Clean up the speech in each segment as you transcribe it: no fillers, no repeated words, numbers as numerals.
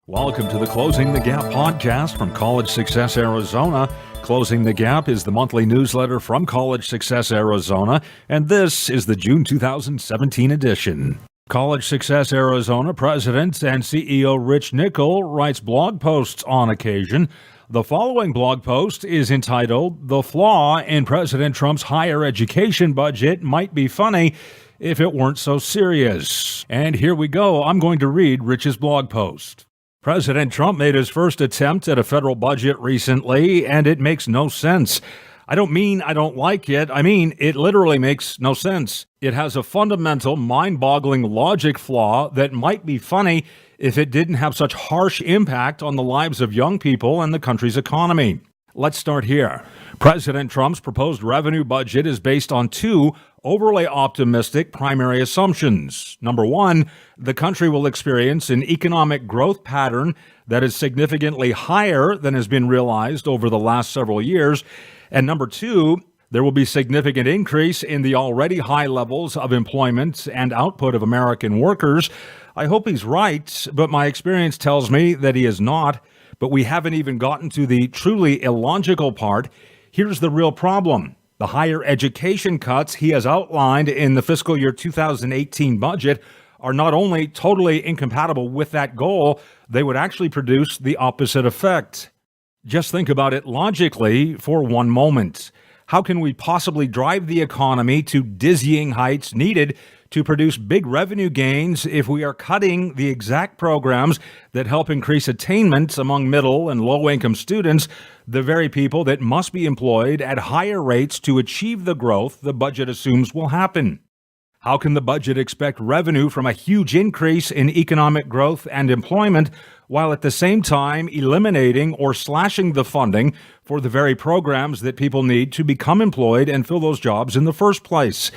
Welcome to the Closing the Gap podcast from College Success Arizona. Closing the Gap is the monthly newsletter from College Success Arizona, and this is the June 2017 edition. College Success Arizona President and CEO Rich Nickel writes blog posts on occasion. The following blog post is entitled, "The Flaw in President Trump's Higher Education Budget Might Be Funny If It Weren't So Serious." And here we go. I'm going to read Rich's blog post. President Trump made his first attempt at a federal budget recently, and it makes no sense. I don't mean I don't like it. I mean, it literally makes no sense. It has a fundamental, mind-boggling logic flaw that might be funny if it didn't have such harsh impact on the lives of young people and the country's economy. Let's start here. President Trump's proposed revenue budget is based on two overly optimistic primary assumptions. Number one, the country will experience an economic growth pattern that is significantly higher than has been realized over the last several years. And number two, there will be significant increase in the already high levels of employment and output of American workers. I hope he's right, but my experience tells me that he is not. But we haven't even gotten to the truly illogical part. Here's the real problem. The higher education cuts he has outlined in the fiscal year 2018 budget are not only totally incompatible with that goal, they would actually produce the opposite effect. Just think about it logically for one moment. How can we possibly drive the economy to dizzying heights needed to produce big revenue gains if we are cutting the exact programs that help increase attainment among middle and low-income students, the very people that must be employed at higher rates to achieve the growth the budget assumes will happen? How can the budget expect revenue from a huge increase in economic growth and employment while at the same time eliminating or slashing the funding for the very programs that people need to become employed and fill those jobs in the first place?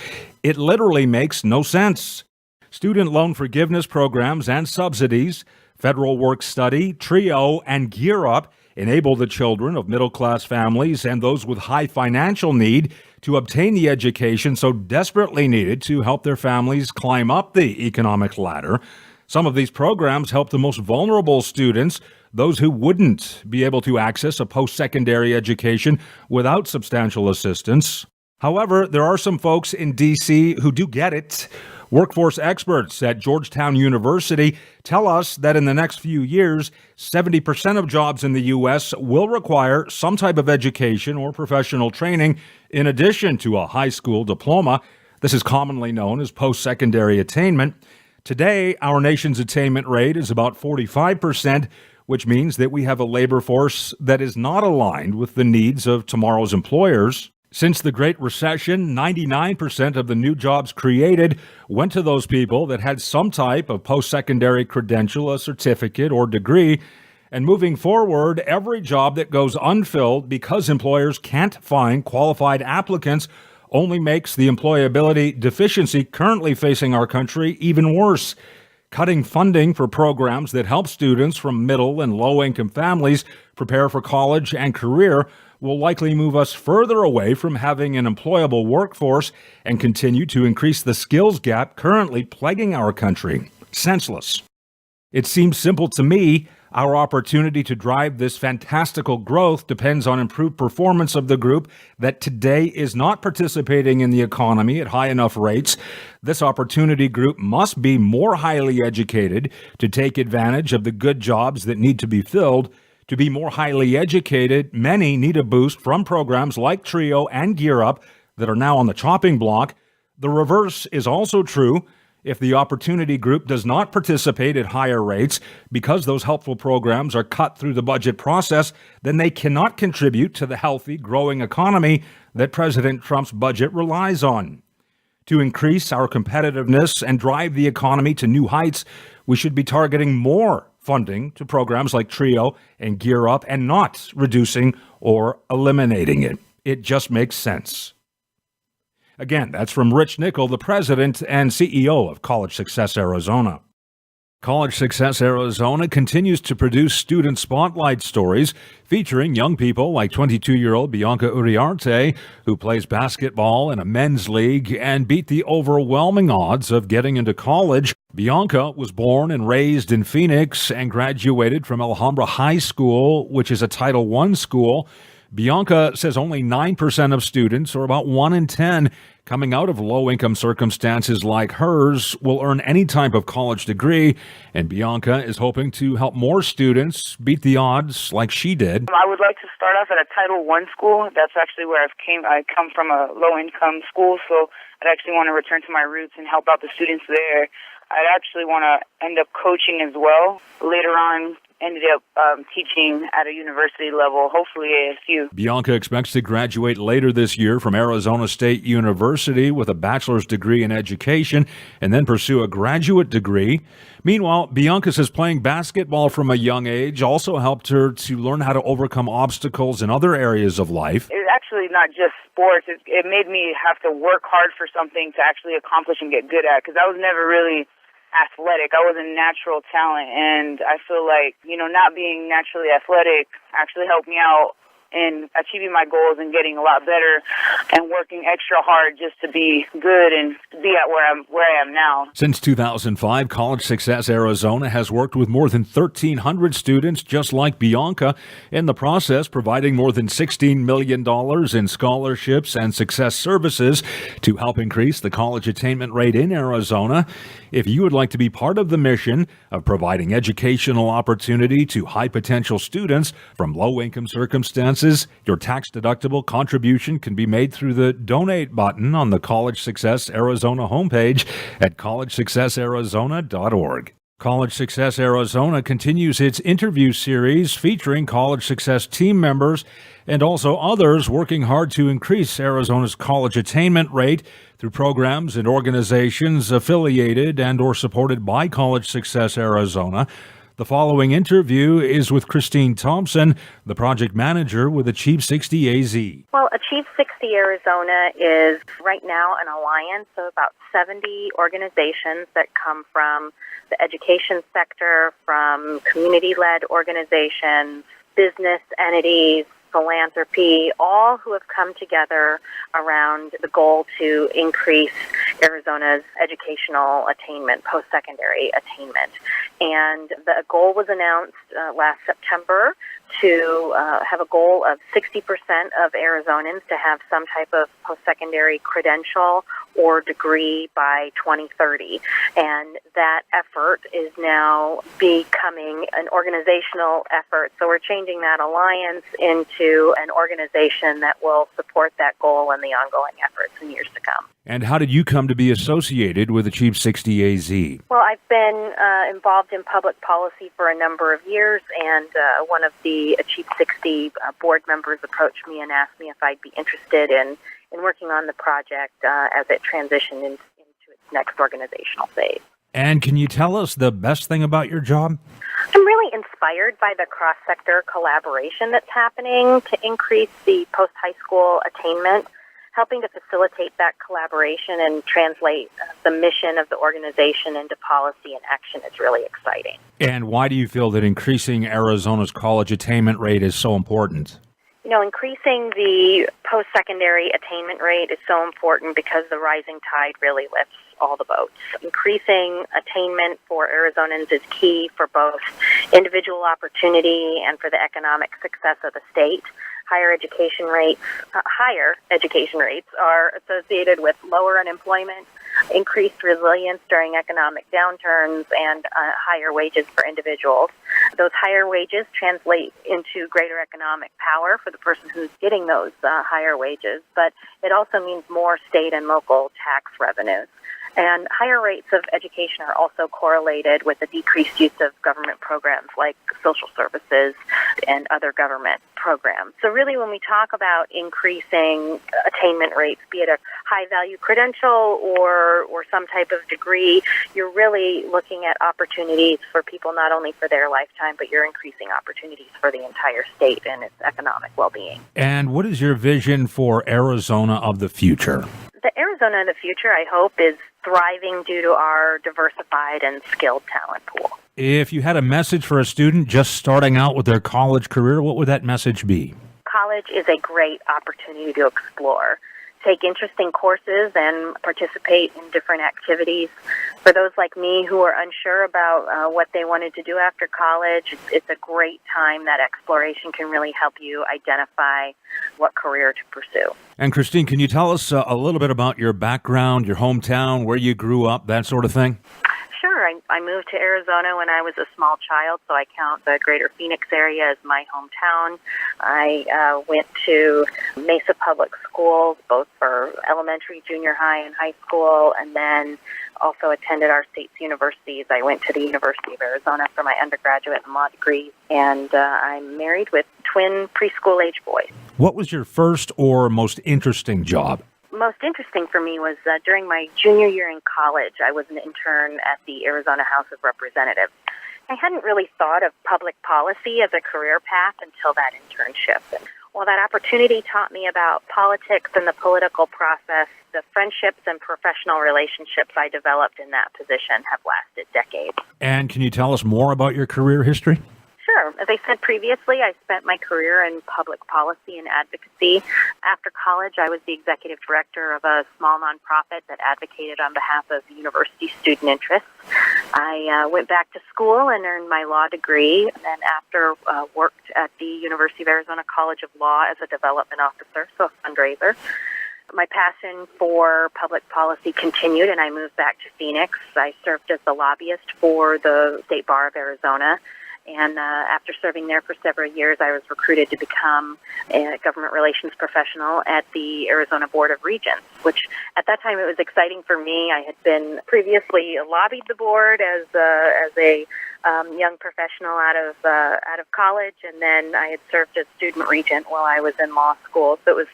It literally makes no sense. Student loan forgiveness programs and subsidies, federal work study, TRIO, and Gear Up enable the children of middle-class families and those with high financial need to obtain the education so desperately needed to help their families climb up the economic ladder. Some of these programs help the most vulnerable students, those who wouldn't be able to access a post-secondary education without substantial assistance. However, there are some folks in D.C. who do get it. Workforce experts at Georgetown University tell us that in the next few years, 70% of jobs in the U.S. will require some type of education or professional training in addition to a high school diploma. This is commonly known as post-secondary attainment. Today, our nation's attainment rate is about 45%, which means that we have a labor force that is not aligned with the needs of tomorrow's employers. Since the Great Recession, 99% of the new jobs created went to those people that had some type of post-secondary credential, a certificate, or degree. And moving forward, every job that goes unfilled because employers can't find qualified applicants only makes the employability deficiency currently facing our country even worse. Cutting funding for programs that help students from middle and low-income families prepare for college and career will likely move us further away from having an employable workforce and continue to increase the skills gap currently plaguing our country. Senseless. It seems simple to me. Our opportunity to drive this fantastical growth depends on improved performance of the group that today is not participating in the economy at high enough rates. This opportunity group must be more highly educated to take advantage of the good jobs that need to be filled. To be more highly educated, many need a boost from programs like TRIO and Gear Up that are now on the chopping block. The reverse is also true. If the opportunity group does not participate at higher rates because those helpful programs are cut through the budget process, then they cannot contribute to the healthy, growing economy that President Trump's budget relies on. To increase our competitiveness and drive the economy to new heights, we should be targeting more funding to programs like TRIO and Gear Up and not reducing or eliminating it. It just makes sense. Again, that's from Rich Nickel, the president and CEO of College Success Arizona. College Success Arizona continues to produce student spotlight stories featuring young people like 22-year-old Bianca Uriarte, who plays basketball in a men's league and beat the overwhelming odds of getting into college. Bianca was born and raised in Phoenix and graduated from Alhambra High School, which is a Title I school. Bianca says only 9% of students, or about 1 in 10, coming out of low-income circumstances like hers will earn any type of college degree, and Bianca is hoping to help more students beat the odds like she did. I would like to start off at a Title I school. That's actually where I come from, a low-income school, so I'd actually want to return to my roots and help out the students there. I'd actually want to end up coaching as well. Later on, ended up teaching at a university level, hopefully ASU. Bianca expects to graduate later this year from Arizona State University with a bachelor's degree in education and then pursue a graduate degree. Meanwhile, Bianca says playing basketball from a young age also helped her to learn how to overcome obstacles in other areas of life. It's actually not just sports. It made me have to work hard for something to actually accomplish and get good at, because I was never really athletic. I was a natural talent, and I feel like, not being naturally athletic actually helped me out in achieving my goals and getting a lot better and working extra hard just to be good and be at where I am now. Since 2005, College Success Arizona has worked with more than 1,300 students just like Bianca, in the process providing more than $16 million in scholarships and success services to help increase the college attainment rate in Arizona. If you would like to be part of the mission of providing educational opportunity to high-potential students from low-income circumstances, your tax-deductible contribution can be made through the Donate button on the College Success Arizona homepage at collegesuccessarizona.org. College Success Arizona continues its interview series featuring College Success team members and also others working hard to increase Arizona's college attainment rate through programs and organizations affiliated and or supported by College Success Arizona. The following interview is with Christine Thompson, the project manager with Achieve 60 AZ. Well, Achieve 60 Arizona is right now an alliance of about 70 organizations that come from the education sector, from community-led organizations, business entities, philanthropy, all who have come together around the goal to increase Arizona's educational attainment, post-secondary attainment. And the goal was announced last September to have a goal of 60% of Arizonans to have some type of post-secondary credential or degree by 2030. And that effort is now becoming an organizational effort. So we're changing that alliance into an organization that will support that goal and the ongoing efforts in years to come. And how did you come to be associated with Achieve 60 AZ? Well, I've been involved in public policy for a number of years, and one of the Achieve 60 board members approached me and asked me if I'd be interested in working on the project as it transitioned into its next organizational phase. And can you tell us the best thing about your job? I'm really inspired by the cross-sector collaboration that's happening to increase the post-high school attainment. Helping to facilitate that collaboration and translate the mission of the organization into policy and action is really exciting. And why do you feel that increasing Arizona's college attainment rate is so important? Increasing the post-secondary attainment rate is so important because the rising tide really lifts all the boats. Increasing attainment for Arizonans is key for both individual opportunity and for the economic success of the state. Higher education rates are associated with lower unemployment, increased resilience during economic downturns, and higher wages for individuals. Those higher wages translate into greater economic power for the person who's getting those higher wages, but it also means more state and local tax revenues. And higher rates of education are also correlated with the decreased use of government programs like social services and other government programs. So really when we talk about increasing attainment rates, be it a high-value credential or some type of degree, you're really looking at opportunities for people not only for their lifetime, but you're increasing opportunities for the entire state and its economic well-being. And what is your vision for Arizona of the future? The Arizona of the future, I hope, is thriving due to our diversified and skilled talent pool. If you had a message for a student just starting out with their college career, what would that message be? College is a great opportunity to explore. Take interesting courses and participate in different activities. For those like me who are unsure about what they wanted to do after college, it's a great time. That exploration can really help you identify what career to pursue. And Christine, can you tell us a little bit about your background, your hometown, where you grew up, that sort of thing? Sure. I moved to Arizona when I was a small child, so I count the greater Phoenix area as my hometown. I went to Mesa Public Schools, both for elementary, junior high, and high school, and then also attended our state's universities. I went to the University of Arizona for my undergraduate and law degrees, and I'm married with twin preschool-age boys. What was your first or most interesting job? Most interesting for me was during my junior year in college, I was an intern at the Arizona House of Representatives. I hadn't really thought of public policy as a career path until that internship. And while that opportunity taught me about politics and the political process, the friendships and professional relationships I developed in that position have lasted decades. And can you tell us more about your career history? Sure. As I said previously, I spent my career in public policy and advocacy. After college, I was the executive director of a small nonprofit that advocated on behalf of university student interests. I went back to school and earned my law degree, and then after worked at the University of Arizona College of Law as a development officer, so a fundraiser. My passion for public policy continued, and I moved back to Phoenix. I served as the lobbyist for the State Bar of Arizona. And after serving there for several years, I was recruited to become a government relations professional at the Arizona Board of Regents, which at that time it was exciting for me. I had been previously lobbied the board as a young professional out of college, and then I had served as student regent while I was in law school. So it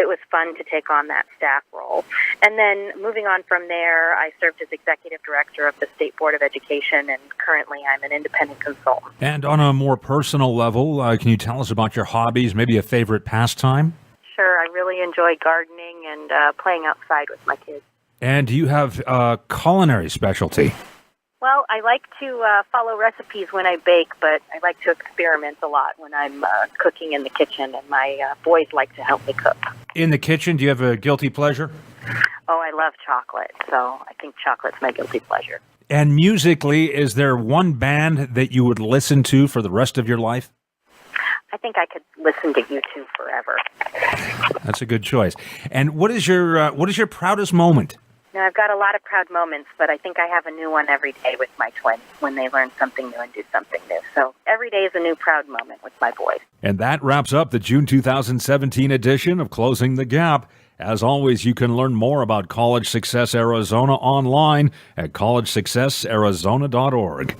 was fun to take on that staff role. And then moving on from there, I served as executive director of the State Board of Education, and currently I'm an independent consultant. And on a more personal level, can you tell us about your hobbies, maybe a favorite pastime? Sure. I really enjoy gardening and playing outside with my kids. And do you have a culinary specialty? Well, I like to follow recipes when I bake, but I like to experiment a lot when I'm cooking in the kitchen, and my boys like to help me cook. In the kitchen, do you have a guilty pleasure? Oh, I love chocolate, so I think chocolate's my guilty pleasure. And musically, is there one band that you would listen to for the rest of your life? I think I could listen to U2 forever. That's a good choice. And what is your proudest moment? Now, I've got a lot of proud moments, but I think I have a new one every day with my twins when they learn something new and do something new. So every day is a new proud moment with my boys. And that wraps up the June 2017 edition of Closing the Gap. As always, you can learn more about College Success Arizona online at collegesuccessarizona.org.